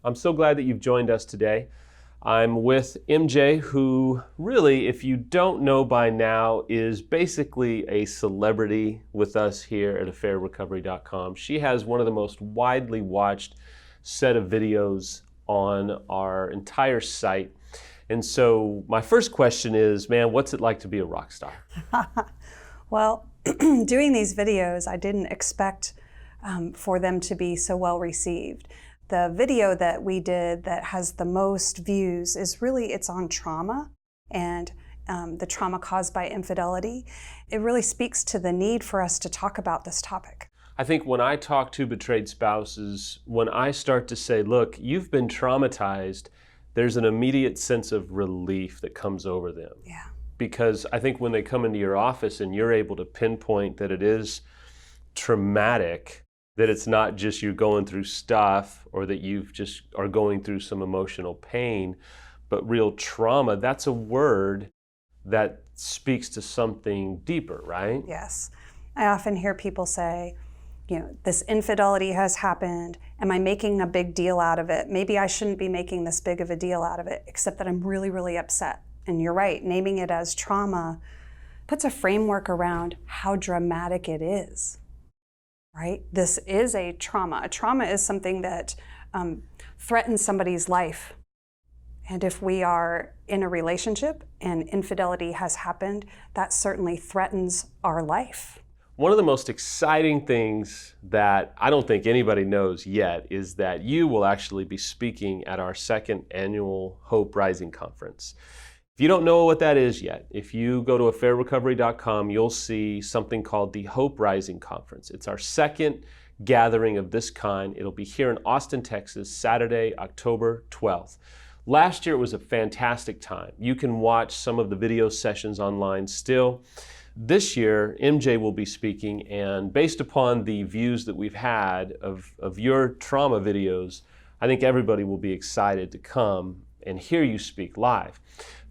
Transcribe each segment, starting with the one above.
I'm so glad that you've joined us today. I'm with MJ, who really, if you don't know by now, is basically a celebrity with us here at affairrecovery.com. She has one of the most widely watched set of videos on our entire site. And so my first question is, man, what's it like to be a rock star? Well, doing these videos, I didn't expect for them to be so well received. The video that we did that has the most views is really, it's on trauma and the trauma caused by infidelity. It really speaks to the need for us to talk about this topic. I think when I talk to betrayed spouses, when I start to say, look, you've been traumatized, there's an immediate sense of relief that comes over them. Yeah. Because I think when they come into your office and you're able to pinpoint that it is traumatic, that it's not just you're going through stuff or that you've just are going through some emotional pain, but real trauma, that's a word that speaks to something deeper, right? Yes. I often hear people say, this infidelity has happened. Am I making a big deal out of it? Maybe I shouldn't be making this big of a deal out of it, except that I'm really, really upset. And you're right, naming it as trauma puts a framework around how dramatic it is, right? This is a trauma. A trauma is something that threatens somebody's life. And if we are in a relationship and infidelity has happened, that certainly threatens our life. One of the most exciting things that I don't think anybody knows yet is that you will actually be speaking at our second annual Hope Rising Conference. If you don't know what that is yet, if you go to affairrecovery.com, you'll see something called the Hope Rising Conference. It's our second gathering of this kind. It'll be here in Austin, Texas, Saturday, October 12th. Last year it was a fantastic time. You can watch some of the video sessions online still. This year, MJ will be speaking, and based upon the views that we've had of your trauma videos, I think everybody will be excited to come and hear you speak live.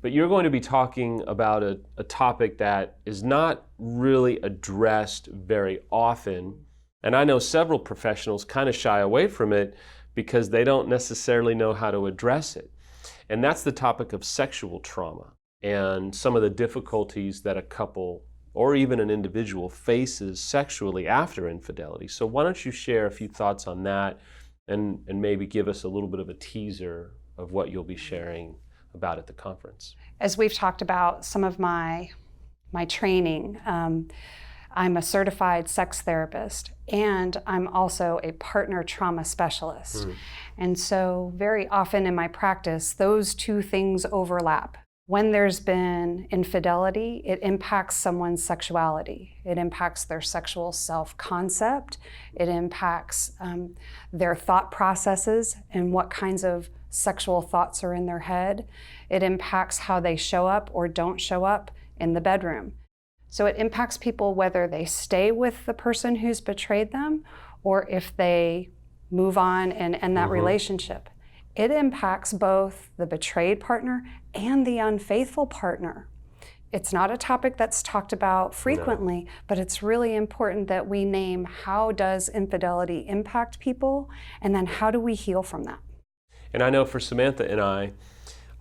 But you're going to be talking about a topic that is not really addressed very often. And I know several professionals kind of shy away from it because they don't necessarily know how to address it. And that's the topic of sexual trauma and some of the difficulties that a couple or even an individual faces sexually after infidelity. So why don't you share a few thoughts on that and maybe give us a little bit of a teaser of what you'll be sharing about at the conference. As we've talked about some of my training, I'm a certified sex therapist and I'm also a partner trauma specialist. And so very often in my practice, those two things overlap. When there's been infidelity, it impacts someone's sexuality. It impacts their sexual self-concept. It impacts their thought processes and what kinds of sexual thoughts are in their head. It impacts how they show up or don't show up in the bedroom. So it impacts people whether they stay with the person who's betrayed them or if they move on and end that relationship. It impacts both the betrayed partner and the unfaithful partner. It's not a topic that's talked about frequently, but it's really important that we name how does infidelity impact people, and then how do we heal from that? And I know for Samantha and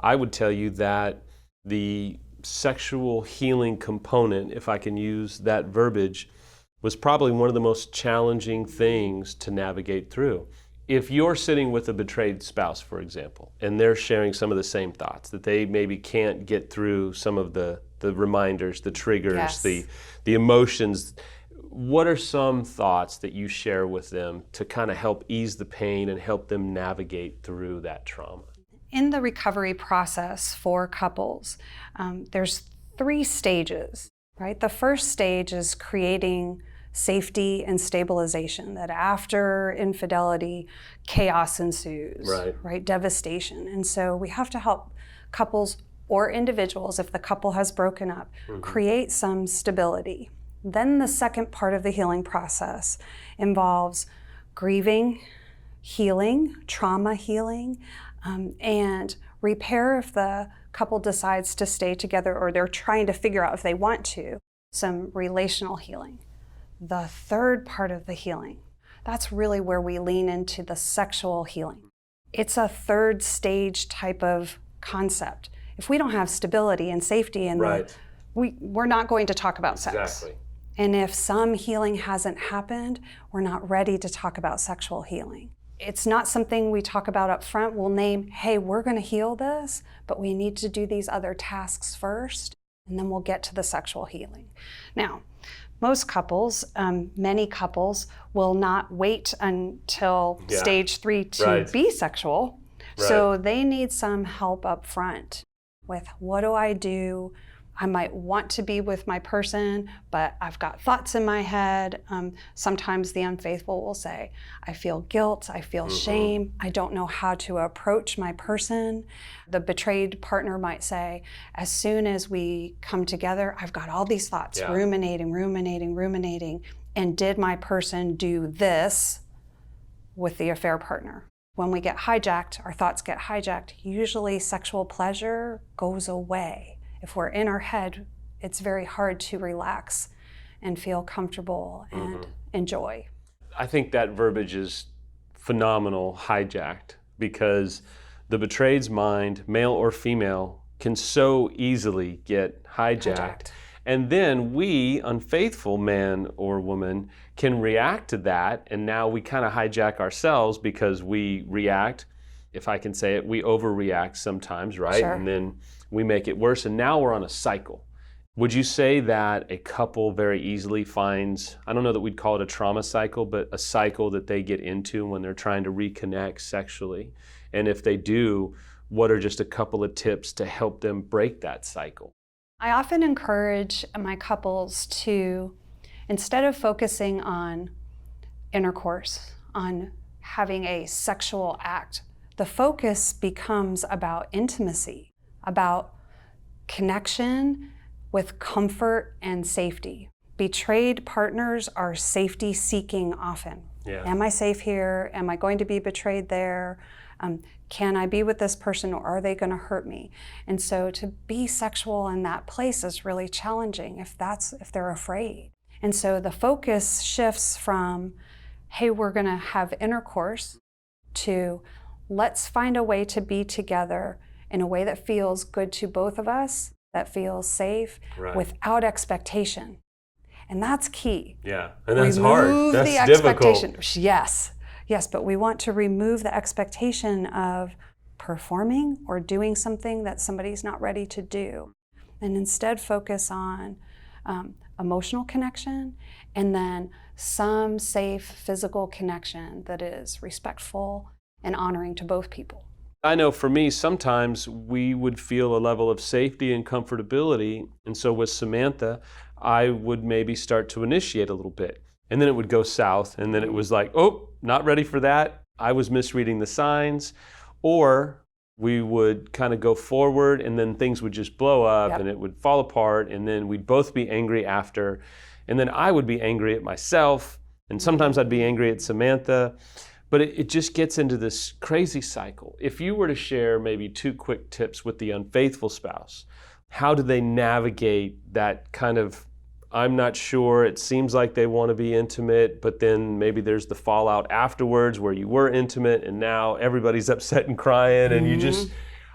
I would tell you that the sexual healing component, if I can use that verbiage, was probably one of the most challenging things to navigate through. If you're sitting with a betrayed spouse, for example, and they're sharing some of the same thoughts, that they maybe can't get through some of the reminders, the triggers, the emotions, what are some thoughts that you share with them to kind of help ease the pain and help them navigate through that trauma? In the recovery process for couples, there's 3 stages, right? The first stage is creating safety and stabilization, that after infidelity, chaos ensues, right? Devastation. And so we have to help couples or individuals, if the couple has broken up, create some stability. Then the second part of the healing process involves grieving, healing, trauma healing, and repair if the couple decides to stay together or they're trying to figure out if they want to, some relational healing. The third part of the healing, that's really where we lean into the sexual healing. It's a third stage type of concept. If we don't have stability and safety in Right. we're not going to talk about sex. Exactly. And if some healing hasn't happened, we're not ready to talk about sexual healing. It's not something we talk about up front. We'll name, hey, we're going to heal this, but we need to do these other tasks first, and then we'll get to the sexual healing. Now, most couples, many couples, will not wait until stage 3 to be sexual. So they need some help up front with, what do I do? I might want to be with my person, but I've got thoughts in my head. Sometimes the unfaithful will say, I feel guilt, I feel shame, I don't know how to approach my person. The betrayed partner might say, as soon as we come together, I've got all these thoughts, ruminating, and did my person do this with the affair partner? When we get hijacked, our thoughts get hijacked, usually sexual pleasure goes away. If we're in our head, it's very hard to relax and feel comfortable and enjoy. I think that verbiage is phenomenal, hijacked, because the betrayed's mind, male or female, can so easily get hijacked. And then we, unfaithful man or woman, can react to that, and now we kind of hijack ourselves because we react. If I can say it, we overreact sometimes, right? Sure. And then we make it worse, and now we're on a cycle. Would you say that a couple very easily finds, I don't know that we'd call it a trauma cycle, but a cycle that they get into when they're trying to reconnect sexually? And if they do, what are just a couple of tips to help them break that cycle? I often encourage my couples to, instead of focusing on intercourse, on having a sexual act, the focus becomes about intimacy, about connection with comfort and safety. Betrayed partners are safety seeking often. Am I safe here? Am I going to be betrayed there? Can I be with this person, or are they going to hurt me? And so to be sexual in that place is really challenging if they're afraid. And so the focus shifts from, hey, we're going to have intercourse, to let's find a way to be together in a way that feels good to both of us, that feels safe, without expectation. And that's key. Yeah, and that's hard. That's the expectation. Yes, but we want to remove the expectation of performing or doing something that somebody's not ready to do, and instead focus on emotional connection, and then some safe physical connection that is respectful and honoring to both people. I know for me, sometimes we would feel a level of safety and comfortability, and so with Samantha, I would maybe start to initiate a little bit, and then it would go south, and then it was like, oh, not ready for that. I was misreading the signs. Or we would kind of go forward, and then things would just blow up, and it would fall apart, and then we'd both be angry after, and then I would be angry at myself, and sometimes I'd be angry at Samantha. But it just gets into this crazy cycle. If you were to share maybe 2 quick tips with the unfaithful spouse, how do they navigate that kind of, I'm not sure, it seems like they want to be intimate, but then maybe there's the fallout afterwards where you were intimate and now everybody's upset and crying, and you just,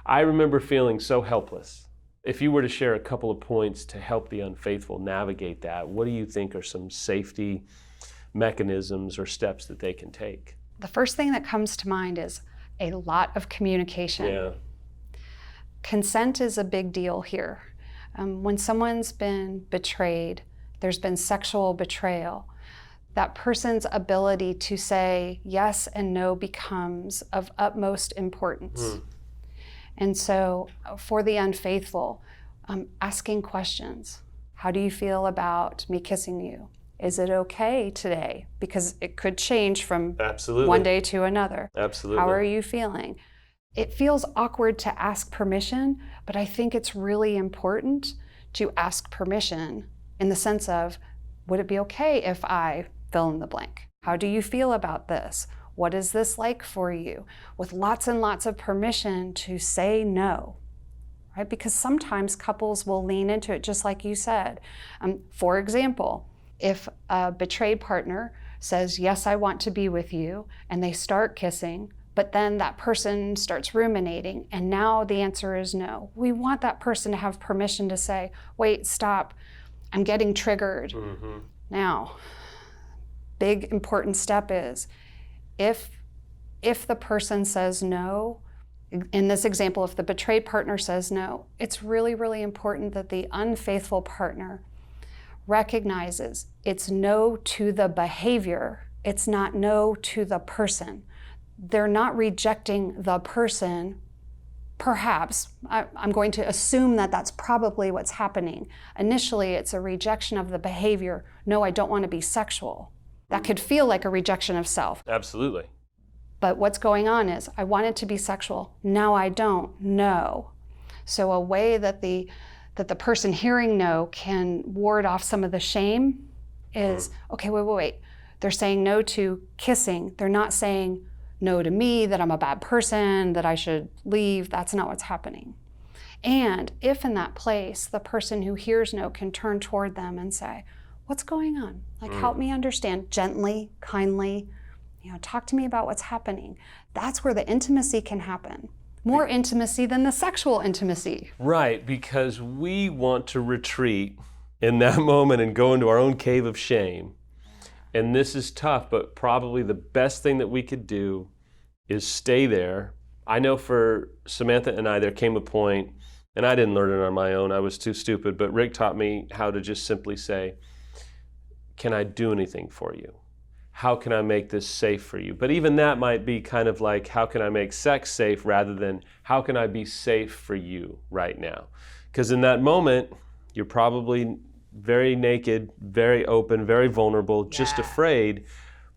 I remember feeling so helpless. If you were to share a couple of points to help the unfaithful navigate that, what do you think are some safety mechanisms or steps that they can take? The first thing that comes to mind is a lot of communication. Consent is a big deal here. When someone's been betrayed, there's been sexual betrayal, that person's ability to say yes and no becomes of utmost importance. And so for the unfaithful, asking questions. How do you feel about me kissing you? Is it okay today? Because it could change from one day to another. How are you feeling? It feels awkward to ask permission, but I think it's really important to ask permission in the sense of, would it be okay if I fill in the blank? How do you feel about this? What is this like for you? With lots and lots of permission to say no, right? Because sometimes couples will lean into it, just like you said. For example, if a betrayed partner says, yes, I want to be with you, and they start kissing, But then that person starts ruminating, and now the answer is no. We want that person to have permission to say, wait, stop, I'm getting triggered. Mm-hmm. Now, big important step is, if the person says no, in this example, if the betrayed partner says no, it's really, really important that the unfaithful partner recognizes it's no to the behavior, it's not no to the person. They're not rejecting the person. Perhaps, I'm going to assume that that's probably what's happening. Initially, it's a rejection of the behavior. No, I don't want to be sexual. That could feel like a rejection of self. Absolutely. But what's going on is, I wanted to be sexual. Now I don't. No. So a way that the person hearing no can ward off some of the shame is, okay, wait. They're saying no to kissing. They're not saying no to me, that I'm a bad person, that I should leave. That's not what's happening. And if in that place, the person who hears no can turn toward them and say, what's going on? Like, help me understand, gently, kindly, talk to me about what's happening. That's where the intimacy can happen. More intimacy than the sexual intimacy. Right, because we want to retreat in that moment and go into our own cave of shame. And this is tough, but probably the best thing that we could do is stay there. I know for Samantha and I, there came a point, and I didn't learn it on my own, I was too stupid, but Rick taught me how to just simply say, can I do anything for you? How can I make this safe for you? But even that might be kind of like, how can I make sex safe, rather than how can I be safe for you right now? Because in that moment, you're probably very naked, very open, very vulnerable, just afraid.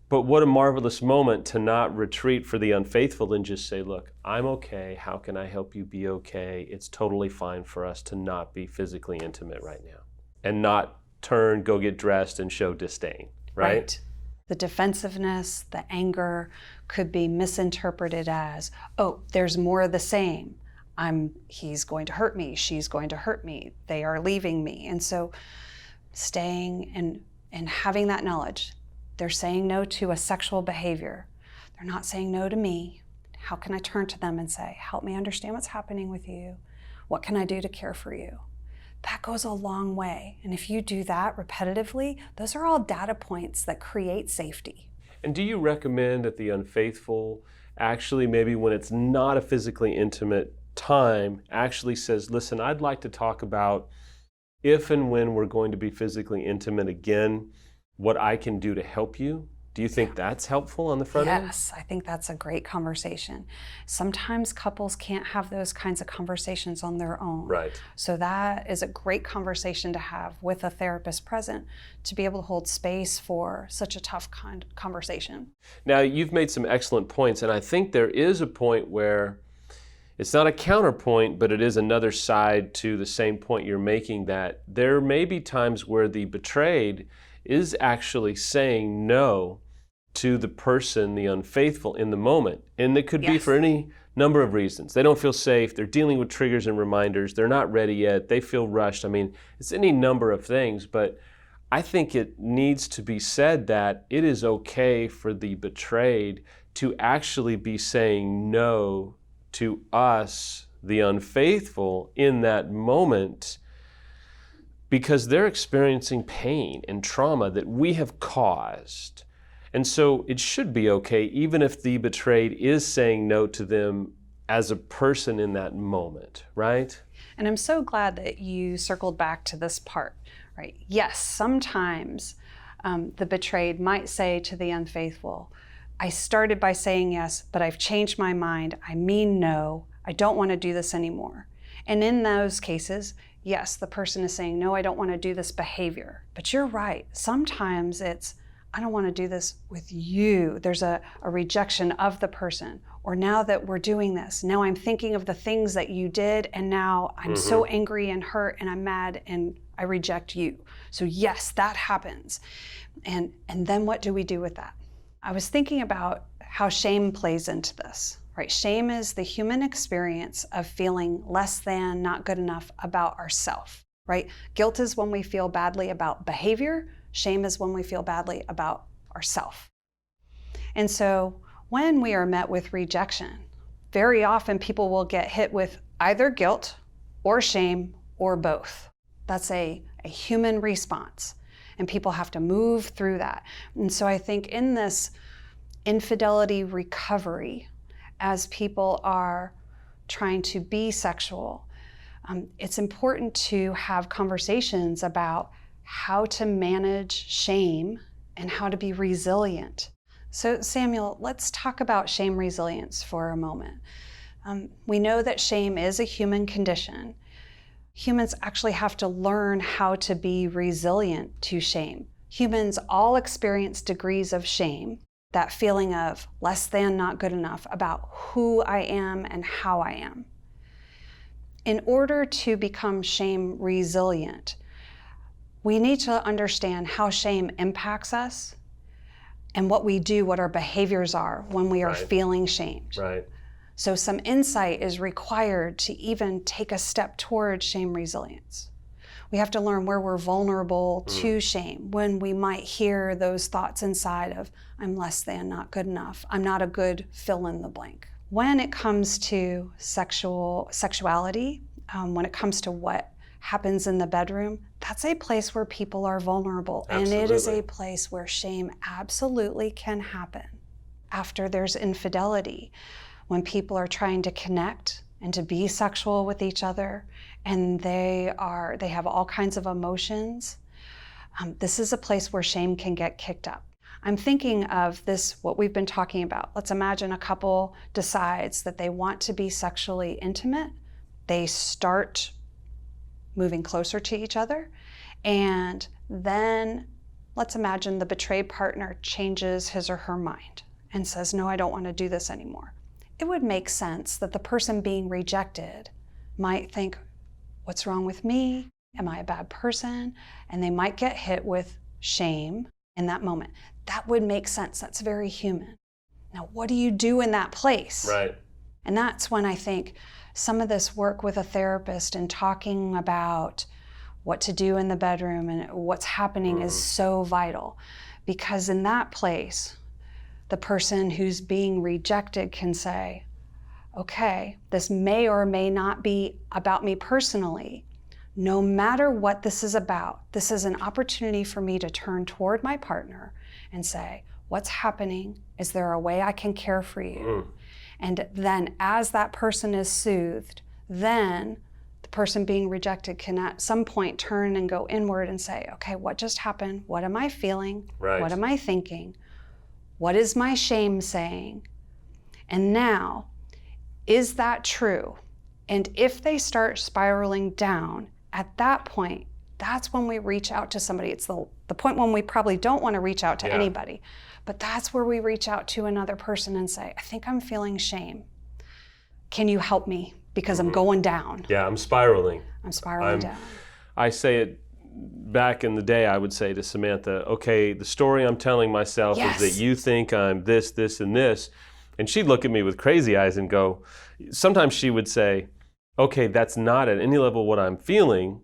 But what a marvelous moment to not retreat for the unfaithful and just say, look, I'm okay. How can I help you be okay? It's totally fine for us to not be physically intimate right now. And not turn, go get dressed, and show disdain, right? The defensiveness, the anger could be misinterpreted as, oh, there's more of the same. He's going to hurt me, she's going to hurt me, they are leaving me. And so staying and having that knowledge, they're saying no to a sexual behavior. They're not saying no to me. How can I turn to them and say, help me understand what's happening with you? What can I do to care for you? That goes a long way. And if you do that repetitively, those are all data points that create safety. And do you recommend that the unfaithful actually, maybe when it's not a physically intimate time, actually says, listen, I'd like to talk about if and when we're going to be physically intimate again, what I can do to help you? Do you think that's helpful on the front end? Yes, I think that's a great conversation. Sometimes couples can't have those kinds of conversations on their own. Right. So that is a great conversation to have with a therapist present, to be able to hold space for such a tough conversation. Now, you've made some excellent points, and I think there is a point where it's not a counterpoint, but it is another side to the same point you're making, that there may be times where the betrayed is actually saying no to the person, the unfaithful, in the moment. And it could be for any number of reasons. They don't feel safe, they're dealing with triggers and reminders, they're not ready yet, they feel rushed. I mean, it's any number of things, but I think it needs to be said that it is okay for the betrayed to actually be saying no to us, the unfaithful, in that moment, because they're experiencing pain and trauma that we have caused. And so it should be okay, even if the betrayed is saying no to them as a person in that moment, right? And I'm so glad that you circled back to this part, right? Yes, sometimes the betrayed might say to the unfaithful, I started by saying yes, but I've changed my mind. I mean no. I don't want to do this anymore. And in those cases, yes, the person is saying, no, I don't want to do this behavior. But you're right. Sometimes it's, I don't want to do this with you. There's a rejection of the person. Or now that we're doing this, now I'm thinking of the things that you did, and now I'm so angry and hurt and I'm mad and I reject you. So yes, that happens. And then what do we do with that? I was thinking about how shame plays into this, right? Shame is the human experience of feeling less than, not good enough about ourselves, right? Guilt is when we feel badly about behavior. Shame is when we feel badly about ourselves. And so when we are met with rejection, very often people will get hit with either guilt or shame or both. That's a human response, and people have to move through that. And so I think in this infidelity recovery, as people are trying to be sexual, it's important to have conversations about how to manage shame and how to be resilient. So Samuel, let's talk about shame resilience for a moment. We know that shame is a human condition. Humans actually have to learn how to be resilient to shame. Humans all experience degrees of shame, that feeling of less than, not good enough, about who I am and how I am. In order to become shame resilient, we need to understand how shame impacts us and what we do, what our behaviors are when we are feeling shamed. Right. So some insight is required to even take a step towards shame resilience. We have to learn where we're vulnerable to shame, when we might hear those thoughts inside of, I'm less than, not good enough, I'm not a good fill in the blank. When it comes to sexuality, when it comes to what happens in the bedroom, that's a place where people are vulnerable. Absolutely. And it is a place where shame absolutely can happen. After there's infidelity, when people are trying to connect and to be sexual with each other, and they have all kinds of emotions, this is a place where shame can get kicked up. I'm thinking of this, what we've been talking about. Let's imagine a couple decides that they want to be sexually intimate. They start moving closer to each other, and then let's imagine the betrayed partner changes his or her mind and says, no, I don't want to do this anymore. It would make sense that the person being rejected might think, what's wrong with me? Am I a bad person? And they might get hit with shame in that moment. That would make sense. That's very human. Now, what do you do in that place? Right. And that's when I think some of this work with a therapist and talking about what to do in the bedroom and what's happening is so vital. Because in that place, the person who's being rejected can say, okay, this may or may not be about me personally. No matter what this is about, this is an opportunity for me to turn toward my partner and say, what's happening? Is there a way I can care for you? And then as that person is soothed, then the person being rejected can at some point turn and go inward and say, okay, what just happened? What am I feeling? Right. What am I thinking? What is my shame saying? And now, is that true? And if they start spiraling down, at that point, that's when we reach out to somebody. It's the point when we probably don't want to reach out to anybody. But that's where we reach out to another person and say, I think I'm feeling shame. Can you help me? Because I'm going down. Yeah, I'm spiraling. I'm spiraling down. I say it back in the day, I would say to Samantha, okay, the story I'm telling myself is that you think I'm this, this, and this. And she'd look at me with crazy eyes and go, sometimes she would say, okay, that's not at any level what I'm feeling.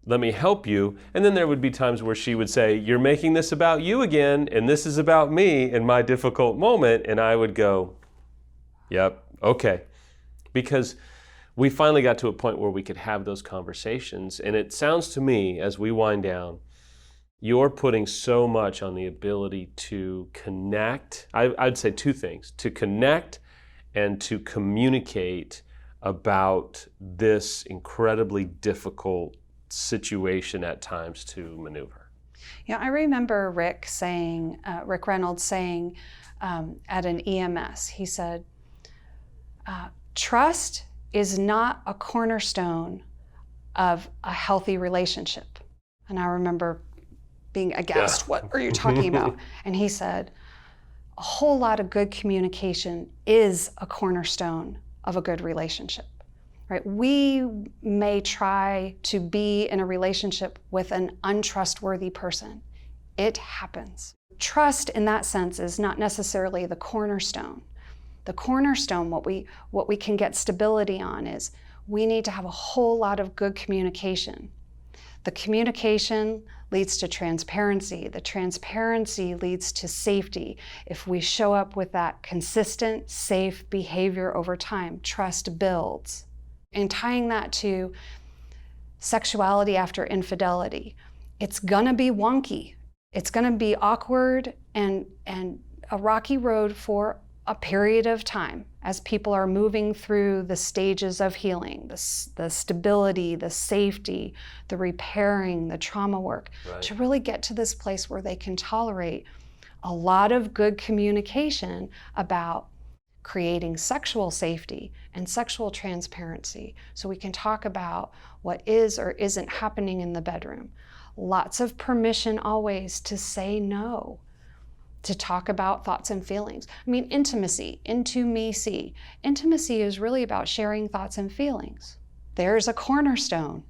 Let me help you. And then there would be times where she would say, you're making this about you again, and this is about me and my difficult moment. And I would go, yep, okay. Because we finally got to a point where we could have those conversations. And it sounds to me, as we wind down, you're putting so much on the ability to connect. I'd say two things: to connect and to communicate about this incredibly difficult situation at times to maneuver. Yeah, I remember Rick Reynolds saying at an EMS, he said, trust is not a cornerstone of a healthy relationship. And I remember being aghast, what are you talking about? And he said, a whole lot of good communication is a cornerstone of a good relationship, right? We may try to be in a relationship with an untrustworthy person. It happens. Trust in that sense is not necessarily the cornerstone. The cornerstone, what we can get stability on, is we need to have a whole lot of good communication. The communication leads to transparency. The transparency leads to safety. If we show up with that consistent, safe behavior over time, trust builds. And tying that to sexuality after infidelity, it's gonna be wonky. It's gonna be awkward and a rocky road for a period of time as people are moving through the stages of healing, the stability, the safety, the repairing, the trauma work, to really get to this place where they can tolerate a lot of good communication about creating sexual safety and sexual transparency, so we can talk about what is or isn't happening in the bedroom. Lots of permission always to say no, to talk about thoughts and feelings. I mean, intimacy, intimacy. Intimacy is really about sharing thoughts and feelings. There's a cornerstone,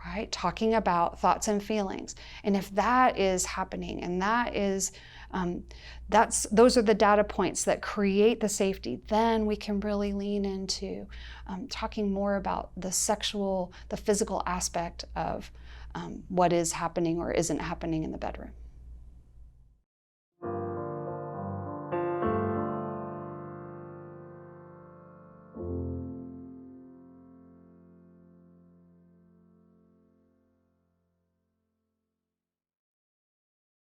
right? Talking about thoughts and feelings. And if that is happening, and that is, those are the data points that create the safety, then we can really lean into talking more about the sexual, the physical aspect of what is happening or isn't happening in the bedroom.